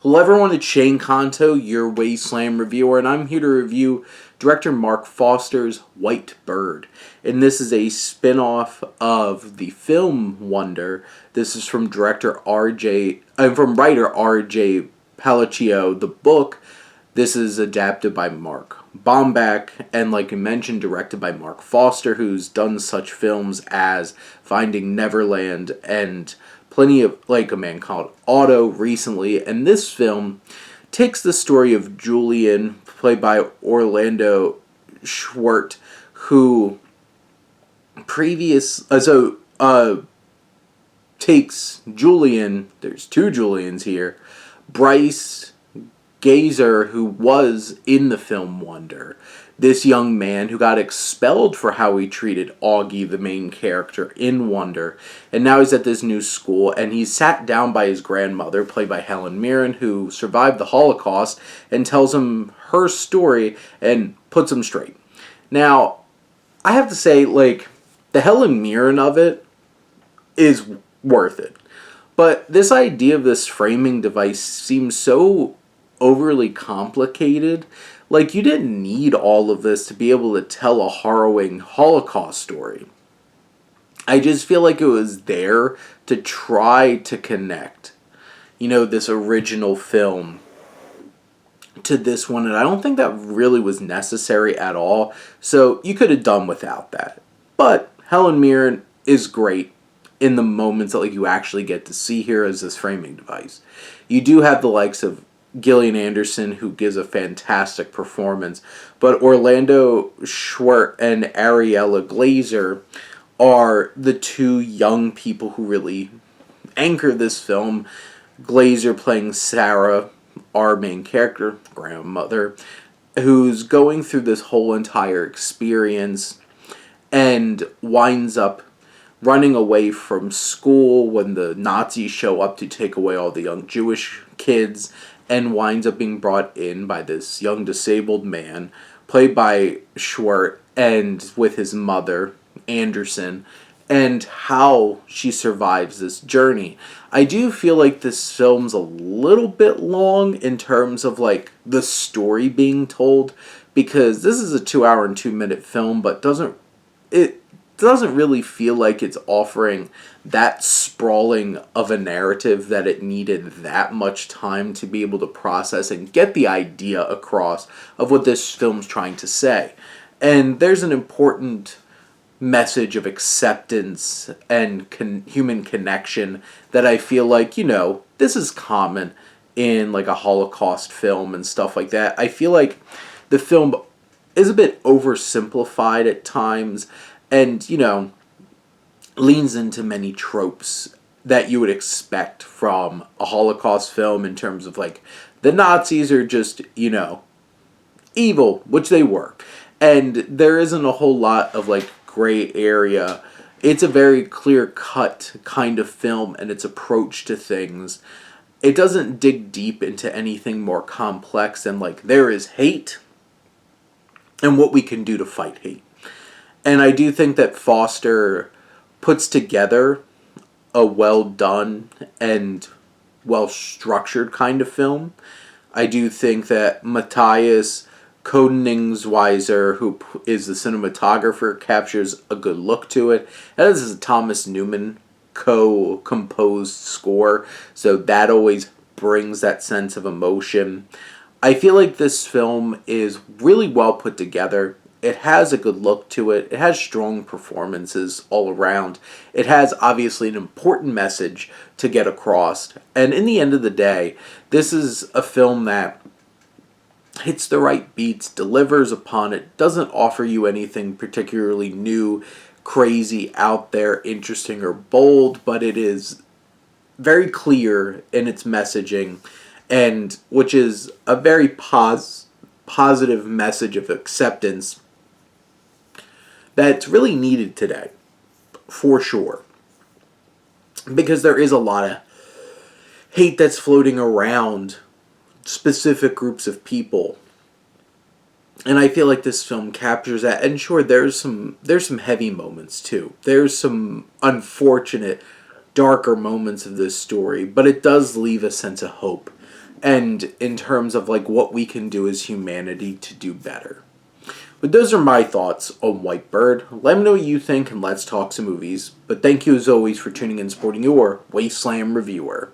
Hello everyone, it's Shane Kanto, your Wasteland reviewer, and I'm here to review director Mark Foster's White Bird. And this is a spin-off of the film Wonder. This is from writer R.J. Palacio. The book, this is adapted by Mark Bomback, and like I mentioned, directed by Mark Foster, who's done such films as Finding Neverland and plenty of, like, A Man Called Otto recently. And this film takes the story of Julian, played by Orlando Schwartz, who takes Julian, there's two Julians here, Bryce Gazer, who was in the film Wonder, this young man who got expelled for how he treated Auggie, the main character in Wonder, and now he's at this new school, and he's sat down by his grandmother, played by Helen Mirren, who survived the Holocaust, and tells him her story and puts him straight. Now, I have to say, like, the Helen Mirren of it is worth it. But this idea of this framing device seems so overly complicated. Like, you didn't need all of this to be able to tell a harrowing Holocaust story. I just feel like it was there to try to connect, this original film to this one, and I don't think that really was necessary at all, so you could have done without that. But Helen Mirren is great in the moments that you actually get to see her as this framing device. You do have the likes of Gillian Anderson, who gives a fantastic performance, but Orlando Schwartz and Ariella Glazer are the two young people who really anchor this film. Glazer playing Sarah, our main character, grandmother, who's going through this whole entire experience and winds up running away from school when the Nazis show up to take away all the young Jewish kids, and winds up being brought in by this young disabled man, played by Schwartz, and with his mother, Anderson, and how she survives this journey. I do feel like this film's a little bit long in terms of, the story being told, because this is a 2-hour and 2-minute film, but it doesn't really feel like it's offering that sprawling of a narrative that it needed that much time to be able to process and get the idea across of what this film's trying to say. And there's an important message of acceptance and human connection that I feel like, this is common in a Holocaust film and stuff like that. I feel like the film is a bit oversimplified at times, and, leans into many tropes that you would expect from a Holocaust film in terms of, the Nazis are just, evil, which they were. And there isn't a whole lot of, gray area. It's a very clear-cut kind of film and its approach to things. It doesn't dig deep into anything more complex than, there is hate and what we can do to fight hate. And I do think that Foster puts together a well-done and well-structured kind of film. I do think that Matthias Koenigsweiser, who is the cinematographer, captures a good look to it. And this is a Thomas Newman co-composed score, so that always brings that sense of emotion. I feel like this film is really well put together. It has a good look to it. It has strong performances all around. It has, obviously, an important message to get across. And in the end of the day, this is a film that hits the right beats, delivers upon it, doesn't offer you anything particularly new, crazy, out there, interesting, or bold, but it is very clear in its messaging, and which is a very positive message of acceptance that's really needed today, for sure. Because there is a lot of hate that's floating around specific groups of people. And I feel like this film captures that. And sure, there's some heavy moments too. There's some unfortunate, darker moments of this story, but it does leave a sense of hope and in terms of like what we can do as humanity to do better. But those are my thoughts on White Bird. Let me know what you think and let's talk some movies. But thank you as always for tuning in and supporting your Wasteland reviewer.